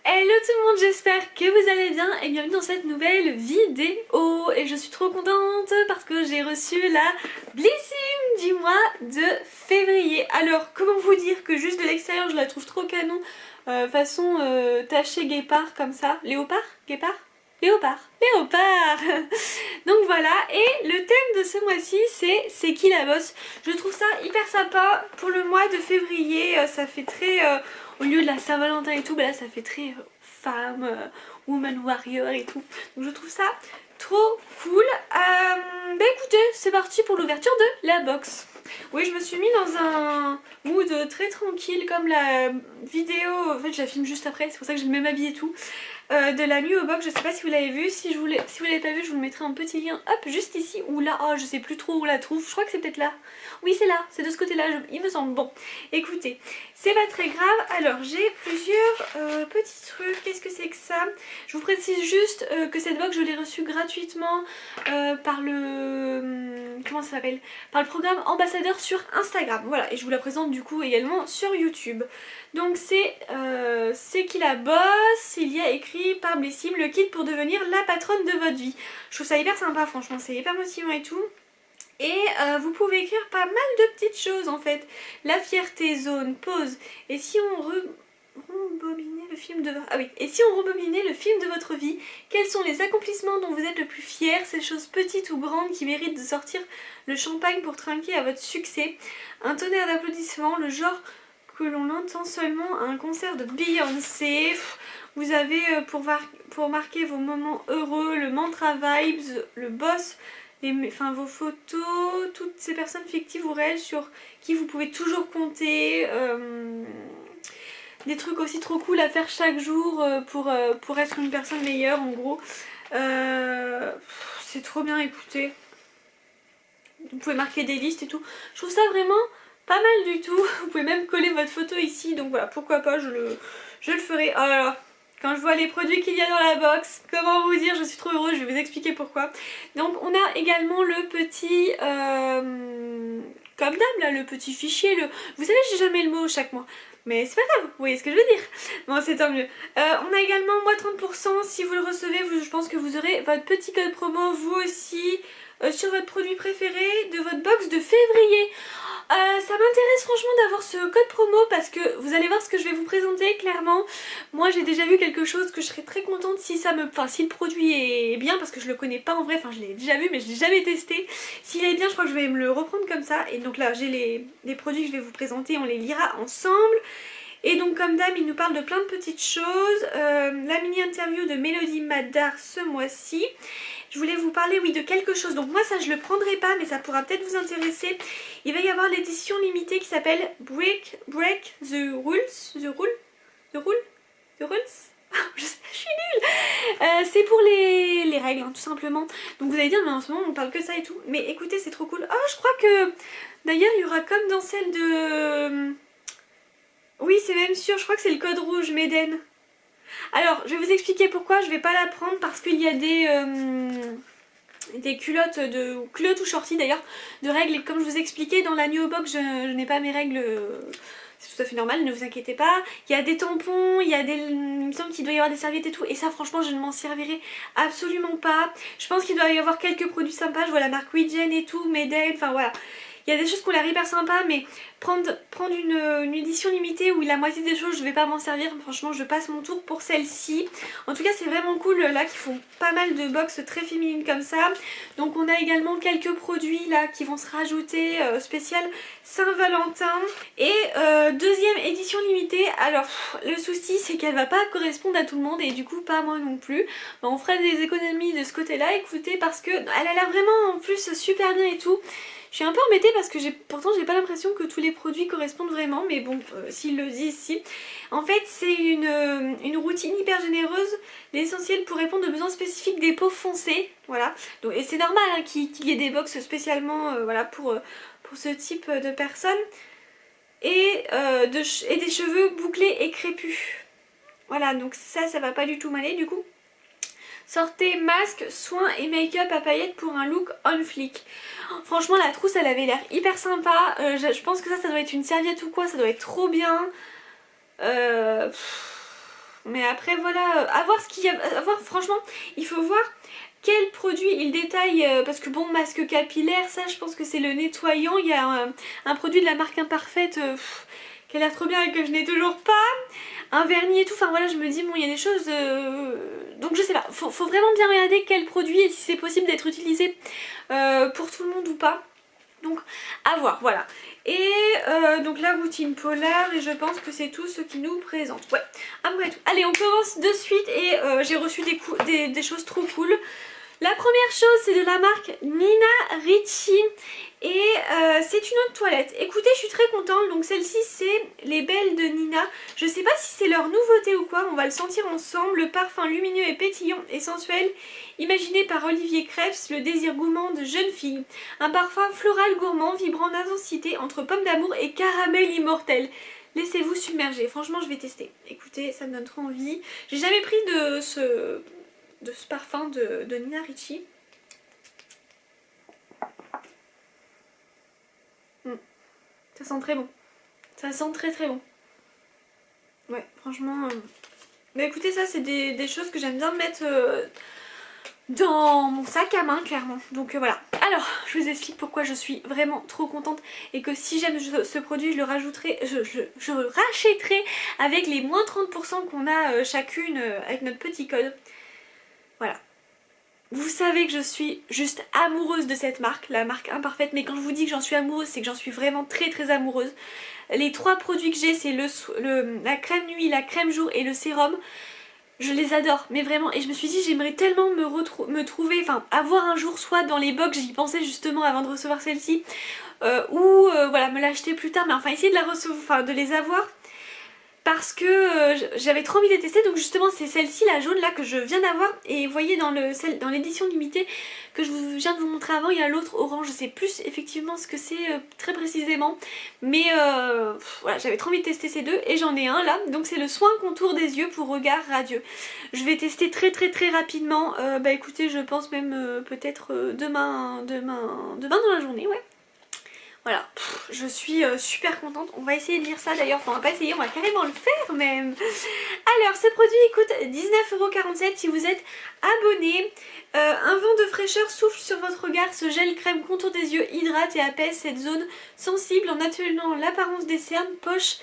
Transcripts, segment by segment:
Hello tout le monde, j'espère que vous allez bien et bienvenue dans cette nouvelle vidéo. Et je suis trop contente parce que j'ai reçu la Blissim du mois de février. Alors comment vous dire que juste de l'extérieur je la trouve trop canon, façon tachée guépard comme ça. Léopard? Guépard? Léopard, léopard. Donc voilà, et le thème de ce mois-ci c'est qui la bosse. Je trouve ça hyper sympa pour le mois de février, ça fait très... au lieu de la Saint-Valentin et tout, bah là ça fait très femme, woman warrior et tout. Donc je trouve ça trop cool. Bah écoutez, c'est parti pour l'ouverture de la box. Oui, je me suis mis dans un mood très tranquille comme la vidéo, en fait je la filme juste après, c'est pour ça que j'ai le même habit et tout. De la nuit au box, je sais pas si vous l'avez vu, si vous l'avez pas vu je vous mettrai un petit lien hop juste ici ou là, oh je sais plus trop où on la trouve, je crois que c'est peut-être là. Oui c'est là, c'est de ce côté là, il me semble. Bon, écoutez, c'est pas très grave. Alors j'ai plusieurs petits trucs, qu'est-ce que c'est que ça? Je vous précise juste que cette box je l'ai reçue gratuitement par le... comment ça s'appelle? Par le programme ambassadeur sur Instagram, voilà, et je vous la présente du coup également sur YouTube. Donc c'est qui la bosse, il y a écrit par Blissim le kit pour devenir la patronne de votre vie. Je trouve ça hyper sympa franchement, c'est hyper motivant et tout. Et vous pouvez écrire pas mal de petites choses en fait. La fierté, zone, pause. Et si on rembobinait le film de... Ah oui, et si on rembobinait le film de votre vie, quels sont les accomplissements dont vous êtes le plus fier, ces choses petites ou grandes qui méritent de sortir le champagne pour trinquer à votre succès? Un tonnerre d'applaudissements, le genre que l'on entend seulement à un concert de Beyoncé. Vous avez pour marquer vos moments heureux, le mantra vibes, le boss, vos photos, toutes ces personnes fictives ou réelles sur qui vous pouvez toujours compter. Des trucs aussi trop cool à faire chaque jour pour être une personne meilleure en gros. C'est trop bien, écoutez. Vous pouvez marquer des listes et tout. Je trouve ça vraiment pas mal du tout. Vous pouvez même coller votre photo ici. Donc voilà, pourquoi pas, je le ferai. Oh là là, quand je vois les produits qu'il y a dans la box, comment vous dire, je suis trop heureuse, je vais vous expliquer pourquoi. Donc on a également le petit... comme d'hab là, le petit fichier. Vous savez, j'ai jamais le mot chaque mois. Mais c'est pas grave, vous voyez ce que je veux dire. Bon, c'est tant mieux. On a également moins 30%. Si vous le recevez, je pense que vous aurez votre petit code promo, vous aussi, sur votre produit préféré de votre box de février. Ça m'intéresse franchement d'avoir ce code promo parce que vous allez voir ce que je vais vous présenter clairement. Moi j'ai déjà vu quelque chose que je serais très contente si si le produit est bien, parce que je le connais pas en vrai, enfin je l'ai déjà vu mais je l'ai jamais testé. S'il est bien, je crois que je vais me le reprendre comme ça. Et donc là j'ai les produits que je vais vous présenter, on les lira ensemble. Et donc comme d'hab, il nous parle de plein de petites choses. La mini interview de Mélodie Madar ce mois-ci. Je voulais vous parler, oui, de quelque chose. Donc moi ça je le prendrai pas, mais ça pourra peut-être vous intéresser. Il va y avoir l'édition limitée qui s'appelle Break the Rules. Je suis nulle. C'est pour les règles, hein, tout simplement. Donc vous allez dire, mais en ce moment on parle que ça et tout. Mais écoutez, c'est trop cool. Oh, je crois que d'ailleurs il y aura comme dans celle de... Oui, c'est même sûr, je crois que c'est le code rouge, Méden. Alors, je vais vous expliquer pourquoi, je vais pas la prendre parce qu'il y a des culottes ou shorty d'ailleurs, de règles, et comme je vous expliquais dans la New Box, je n'ai pas mes règles, c'est tout à fait normal, ne vous inquiétez pas. Il y a des tampons, il me semble qu'il doit y avoir des serviettes et tout, et ça franchement je ne m'en servirai absolument pas. Je pense qu'il doit y avoir quelques produits sympas, je vois la marque Wigen et tout, Meden, enfin voilà. Il y a des choses qui ont l'air hyper sympas, mais prendre une édition limitée où la moitié des choses je vais pas m'en servir, franchement je passe mon tour pour celle-ci. En tout cas c'est vraiment cool là qu'ils font pas mal de box très féminines comme ça. Donc on a également quelques produits là qui vont se rajouter, spécial Saint-Valentin. Et deuxième édition limitée, alors le souci c'est qu'elle va pas correspondre à tout le monde et du coup pas à moi non plus. Bon, on fera des économies de ce côté là, écoutez, parce que elle a l'air vraiment en plus super bien et tout. Je suis un peu embêtée parce que pourtant j'ai pas l'impression que tous les produits correspondent vraiment, mais bon, s'ils le disent, si. En fait, c'est une routine hyper généreuse, l'essentiel pour répondre aux besoins spécifiques des peaux foncées, voilà. Donc, et c'est normal hein, qu'il y ait des box spécialement voilà, pour ce type de personnes. Et des cheveux bouclés et crépus. Voilà, donc ça va pas du tout m'aller du coup. Sortez masque, soins et make-up à paillettes pour un look on flic. Franchement la trousse elle avait l'air hyper sympa. Je pense que ça doit être une serviette ou quoi, ça doit être trop bien. Mais après voilà, à voir ce qu'il y a, à voir franchement, il faut voir quel produit il détaille, parce que bon, masque capillaire, ça je pense que c'est le nettoyant, il y a un produit de la marque Imparfaite qui a l'air trop bien et que je n'ai toujours pas, un vernis et tout, enfin voilà, je me dis bon, il y a des choses, donc je sais pas, faut vraiment bien regarder quel produit et si c'est possible d'être utilisé pour tout le monde ou pas. Donc à voir, voilà. Et donc la routine polaire, et je pense que c'est tout ce qui nous présente. Ouais, après tout. Allez, on commence de suite et j'ai reçu des choses trop cool. La première chose, c'est de la marque Nina Ricci et c'est une eau de toilette. Écoutez, je suis très contente. Donc celle-ci, c'est les Belles de Nina. Je sais pas si c'est leur nouveauté ou quoi, on va le sentir ensemble. Le parfum lumineux et pétillant et sensuel, imaginé par Olivier Krebs, le désir gourmand de jeune fille. Un parfum floral gourmand, vibrant d'intensité entre pomme d'amour et caramel immortel. Laissez-vous submerger, franchement je vais tester. Écoutez, ça me donne trop envie. J'ai jamais pris de ce parfum de Nina Ricci. Ça sent très bon. Ça sent très très bon. Ouais, franchement... Mais écoutez, ça c'est des choses que j'aime bien mettre dans mon sac à main, clairement. Donc voilà. Alors, je vous explique pourquoi je suis vraiment trop contente et que si j'aime ce produit, je le rajouterai, je le rachèterai avec les moins 30% qu'on a chacune avec notre petit code. Voilà. Vous savez que je suis juste amoureuse de cette marque, la marque Imparfaite, mais quand je vous dis que j'en suis amoureuse, c'est que j'en suis vraiment très très amoureuse. Les 3 produits que j'ai, c'est la crème nuit, la crème jour et le sérum. Je les adore, mais vraiment, et je me suis dit j'aimerais tellement me trouver, enfin avoir un jour soit dans les box, j'y pensais justement avant de recevoir celle-ci, ou voilà, me l'acheter plus tard, mais enfin essayer de la recevoir, enfin de les avoir. Parce que j'avais trop envie de les tester, donc justement c'est celle-ci, la jaune là que je viens d'avoir. Et vous voyez dans l'édition limitée que je viens de vous montrer avant, il y a l'autre orange, je sais plus effectivement ce que c'est très précisément. Mais voilà, j'avais trop envie de tester ces deux et j'en ai un là. Donc c'est le soin contour des yeux pour regard radieux. Je vais tester très très très rapidement, bah écoutez je pense même peut-être demain dans la journée, ouais. Voilà, je suis super contente. On va essayer de lire ça d'ailleurs, enfin on va pas essayer, on va carrément le faire même. Alors ce produit coûte 19,47 € si vous êtes abonné. Un vent de fraîcheur souffle sur votre regard, ce gel crème contour des yeux hydrate et apaise cette zone sensible en atténuant l'apparence des cernes, poches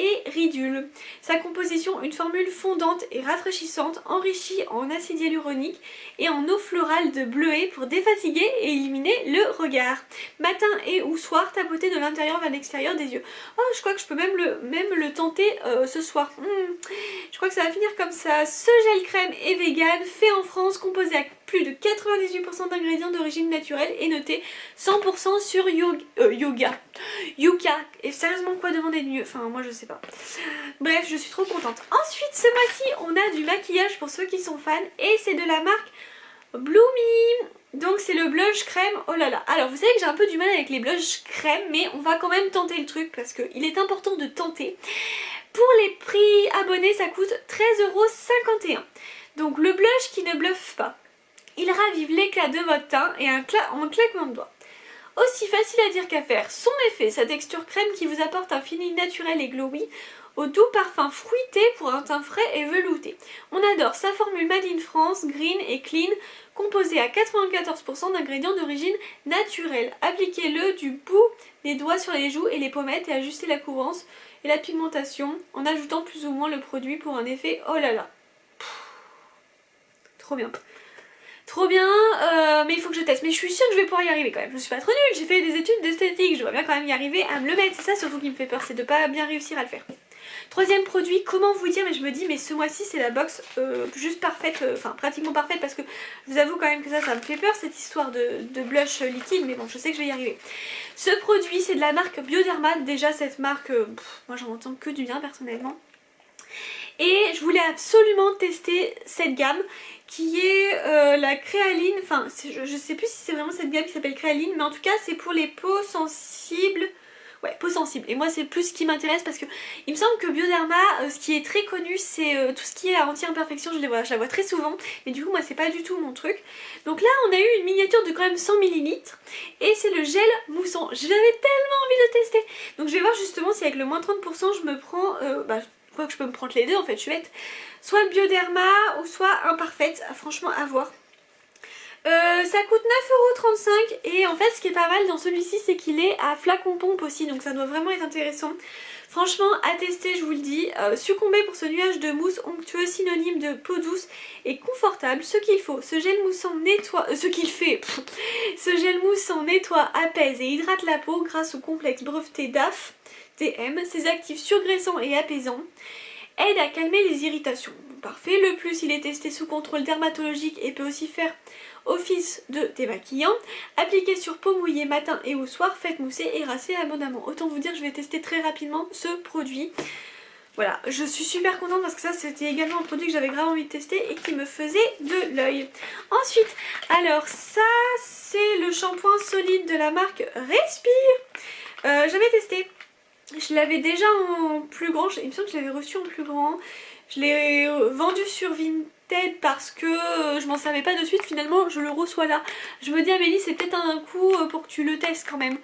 et ridules. Sa composition, une formule fondante et rafraîchissante, enrichie en acide hyaluronique et en eau florale de bleuet pour défatiguer et éliminer le regard. Matin et ou soir, tapoter de l'intérieur vers l'extérieur des yeux. Oh, je crois que je peux même le tenter ce soir. Je crois que ça va finir comme ça. Ce gel crème est vegan, fait en France, composé à plus de 98% d'ingrédients d'origine naturelle et noté 100% sur Yuka. Et sérieusement, quoi demander de mieux? Enfin, moi je sais pas. Bref, je suis trop contente. Ensuite, ce mois-ci, on a du maquillage pour ceux qui sont fans et c'est de la marque Bloomy. Donc c'est le blush crème, oh là là. Alors vous savez que j'ai un peu du mal avec les blushs crème, mais on va quand même tenter le truc parce qu'il est important de tenter. Pour les prix abonnés, ça coûte 13,51 €. Donc le blush qui ne bluffe pas. Il ravive l'éclat de votre teint et en claquement de doigts. Aussi facile à dire qu'à faire, son effet, sa texture crème qui vous apporte un feeling naturel et glowy, au doux parfum fruité pour un teint frais et velouté. On adore sa formule Made in France, green et clean, composée à 94% d'ingrédients d'origine naturelle. Appliquez-le du bout des doigts sur les joues et les pommettes et ajustez la couvrance et la pigmentation en ajoutant plus ou moins le produit pour un effet oh là là. Trop bien. Trop bien, mais il faut que je teste. Mais je suis sûre que je vais pouvoir y arriver quand même. Je suis pas trop nulle, j'ai fait des études d'esthétique. Je dois bien quand même y arriver à me le mettre. C'est ça surtout qui me fait peur, c'est de pas bien réussir à le faire. Troisième produit, comment vous dire, mais je me dis, mais ce mois-ci c'est la box juste parfaite, enfin pratiquement parfaite parce que je vous avoue quand même que ça me fait peur cette histoire de blush liquide, mais bon, je sais que je vais y arriver. Ce produit, c'est de la marque Bioderma. Déjà cette marque, moi j'en entends que du bien personnellement. Et je voulais absolument tester cette gamme qui est la créaline, enfin je sais plus si c'est vraiment cette gamme qui s'appelle créaline, mais en tout cas c'est pour les peaux sensibles. Ouais, peau sensible. Et moi c'est plus ce qui m'intéresse parce que il me semble que Bioderma, ce qui est très connu, c'est tout ce qui est anti-imperfection. Je la vois très souvent, mais du coup moi c'est pas du tout mon truc. Donc là on a eu une miniature de quand même 100 ml et c'est le gel moussant. J'avais tellement envie de tester. Donc je vais voir justement si avec le moins 30% je me prends pourquoi que je peux me prendre les deux en fait, je suis bête. Soit le Bioderma ou soit Imparfaite, franchement à voir. Ça coûte 9,35 € et en fait ce qui est pas mal dans celui-ci c'est qu'il est à flacon pompe aussi, donc ça doit vraiment être intéressant. Franchement à tester, je vous le dis. Succomber pour ce nuage de mousse onctueux, synonyme de peau douce et confortable. Ce qu'il faut, ce gel moussant nettoie, ce gel moussant nettoie, apaise et hydrate la peau grâce au complexe breveté DAF DM. Ses actifs surgraissants et apaisants aident à calmer les irritations. Parfait. Le plus, il est testé sous contrôle dermatologique et peut aussi faire office de démaquillant. Appliqué sur peau mouillée matin et au soir, faites mousser et rincer abondamment. Autant vous dire, je vais tester très rapidement ce produit. Voilà, je suis super contente parce que ça c'était également un produit que j'avais grave envie de tester et qui me faisait de l'œil. Ensuite, alors ça c'est le shampoing solide de la marque Respire. Jamais testé. Je l'avais déjà en plus grand, il me semble que je l'avais reçu en plus grand. Je l'ai vendu sur Vinted parce que je m'en servais pas de suite, finalement je le reçois là. Je me dis Amélie c'est peut-être un coup pour que tu le testes quand même.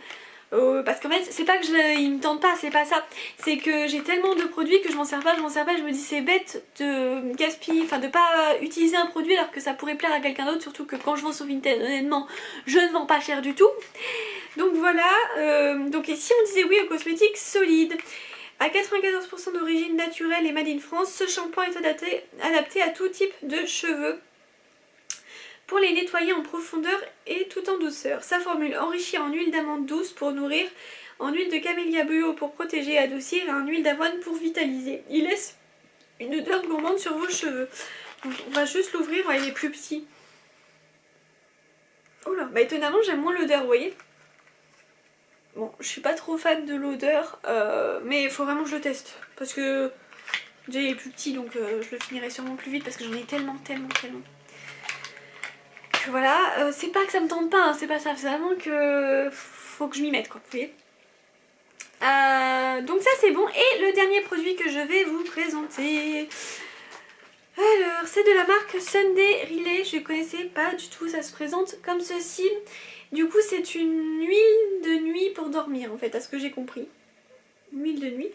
Parce qu'en fait c'est pas que il me tente pas, c'est pas ça. C'est que j'ai tellement de produits que je m'en sers pas, je me dis c'est bête de gaspiller, enfin de pas utiliser un produit alors que ça pourrait plaire à quelqu'un d'autre. Surtout que quand je vends sur Vinted honnêtement je ne vends pas cher du tout. Donc voilà, donc et si on disait oui aux cosmétiques solides. À 94% d'origine naturelle et made in France, ce shampoing est adapté à tout type de cheveux pour les nettoyer en profondeur et tout en douceur. Sa formule enrichie en huile d'amande douce pour nourrir, en huile de camélia bio pour protéger et adoucir et en huile d'avoine pour vitaliser. Il laisse une odeur gourmande sur vos cheveux. Donc on va juste l'ouvrir, il est plus petit. Oh là, bah étonnamment j'aime moins l'odeur, vous voyez. Bon, je suis pas trop fan de l'odeur, mais il faut vraiment que je le teste. Parce que déjà il est plus petit, donc je le finirai sûrement plus vite parce que j'en ai tellement. Que voilà, c'est pas que ça me tente pas, hein, c'est pas ça, c'est vraiment que faut que je m'y mette quoi, vous voyez. Donc ça c'est bon. Et le dernier produit que je vais vous présenter, alors c'est de la marque Sunday Relay. Je ne connaissais pas du tout, ça se présente comme ceci. Du coup c'est une huile de nuit pour dormir en fait, à ce que j'ai compris. Une huile de nuit.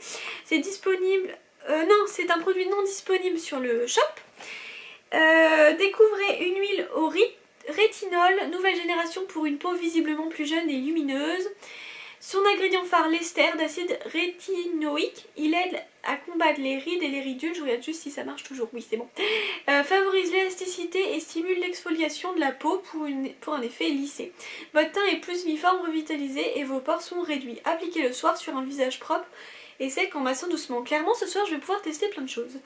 C'est disponible, non c'est un produit non disponible sur le shop. Découvrez une huile au rétinol, nouvelle génération pour une peau visiblement plus jeune et lumineuse. Son ingrédient phare, l'ester d'acide rétinoïque, il aide à combattre les rides et les ridules. Je regarde juste si ça marche toujours, oui c'est bon. Favorise l'élasticité et stimule l'exfoliation de la peau pour un effet lissé. Votre teint est plus uniforme, revitalisé et vos pores sont réduits. Appliquez le soir sur un visage propre et sec en massant doucement. Clairement ce soir je vais pouvoir tester plein de choses.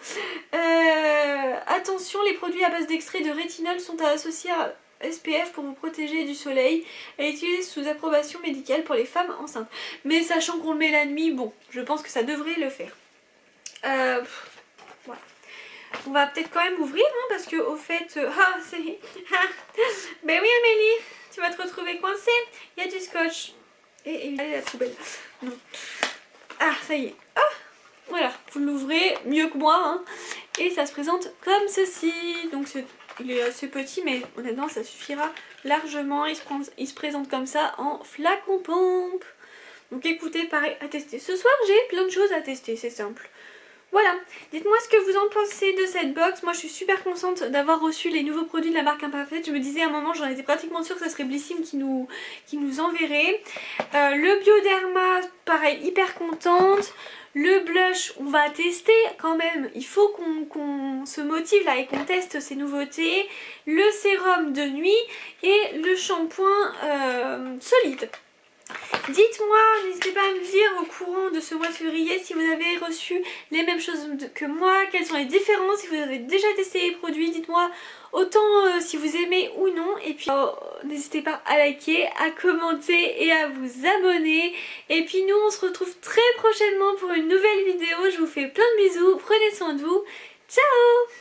Attention, les produits à base d'extrait de rétinol sont associés à SPF pour vous protéger du soleil et utilisé sous approbation médicale pour les femmes enceintes. Mais sachant qu'on le met la nuit, bon, je pense que ça devrait le faire. Voilà. On va peut-être quand même ouvrir, hein, parce que au fait... ben oui Amélie, tu vas te retrouver coincée. Il y a du scotch. Et allez la poubelle. Non. Ah, ça y est. Ah, voilà, vous l'ouvrez mieux que moi. Hein. Et ça se présente comme ceci. Donc il est assez petit mais honnêtement ça suffira largement. Il se présente comme ça en flacon pompe. Donc écoutez, pareil à tester. Ce soir j'ai plein de choses à tester, c'est simple. Voilà, dites-moi ce que vous en pensez de cette box. Moi je suis super contente d'avoir reçu les nouveaux produits de la marque Imparfaite. Je me disais à un moment, j'en étais pratiquement sûre que ça serait Blissim qui nous enverrait. Le Bioderma, pareil, hyper contente. Le blush, on va tester quand même. Il faut qu'on se motive là et qu'on teste ces nouveautés. Le sérum de nuit et le shampoing solide. Dites-moi, n'hésitez pas à me dire au courant de ce mois de février si vous avez reçu les mêmes choses que moi, quelles sont les différences, si vous avez déjà testé les produits, dites-moi autant si vous aimez ou non. Et puis n'hésitez pas à liker, à commenter et à vous abonner. Et puis nous on se retrouve très prochainement pour une nouvelle vidéo. Je vous fais plein de bisous, prenez soin de vous, ciao!